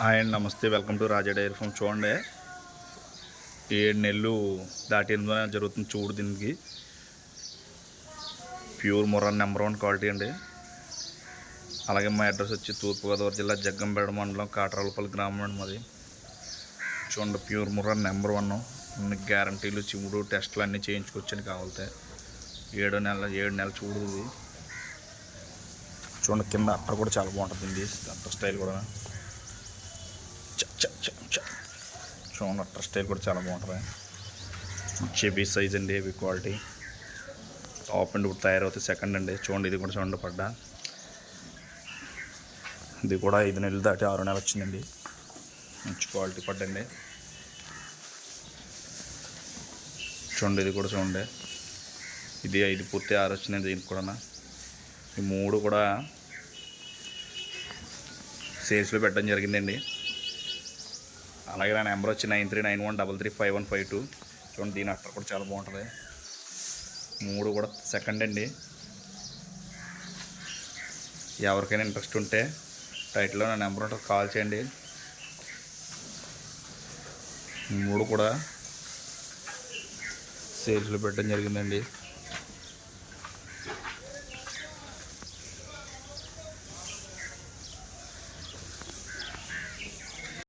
Hi అండి, నమస్తే. Welcome to Raja Dairy Farm. చూడండి, 7 నెలలు దాటి 8 జరుగుతుంది. చూడు, దీనికి ప్యూర్ ముర్రా నెంబర్ 1 క్వాలిటీ అండి. అలాగే మా అడ్రస్ వచ్చి తూర్పుగోదావరి జిల్లా జగ్గంపేట మండలం కాటరాలపల్లి గ్రామం అండి మాది. చూడండి, ప్యూర్ ముర్రా నెంబర్ 1. అన్ని గ్యారంటీలు, చిముడు టెస్టులు అన్నీ చేయించుకొచ్చని కావాలితే 7 నెలల చూడు ఇది. చూడండి, కింద అట్ట కూడా చాలా బాగుంటుంది. అట్ట స్టైల్ కూడా చూడండి, అట్ట స్టైల్ కూడా చాలా బాగుంటుంది. చెబీ సైజ్ అండి, హెవీ క్వాలిటీ. టాప్ అండ్ ఇప్పుడు తయారవుతుంది. సెకండ్ అండి. చూడండి, ఇది కూడా చూడండి పడ్డా. ఇది కూడా 5 నెలలు దాటి 6 నెలలు వచ్చిందండి. మంచి క్వాలిటీ పడ్డండి. చూడండి, ఇది కూడా చూడండి. ఇది 5 పూర్తి 6 వచ్చిందండి. దీనికి కూడా ఈ 3 కూడా సేల్స్లో పెట్టడం జరిగిందండి. అలాగే నా నెంబర్ వచ్చి 9391335152. చూడండి, దీని అట్టర్ కూడా చాలా బాగుంటుంది. 3 కూడా సెకండ్ అండి. ఎవరికైనా ఇంట్రెస్ట్ ఉంటే టైటిల్లో నా నెంబర్ ఉంటుంది, కాల్ చేయండి. 3 కూడా సేల్స్లో పెట్టడం జరిగిందండి.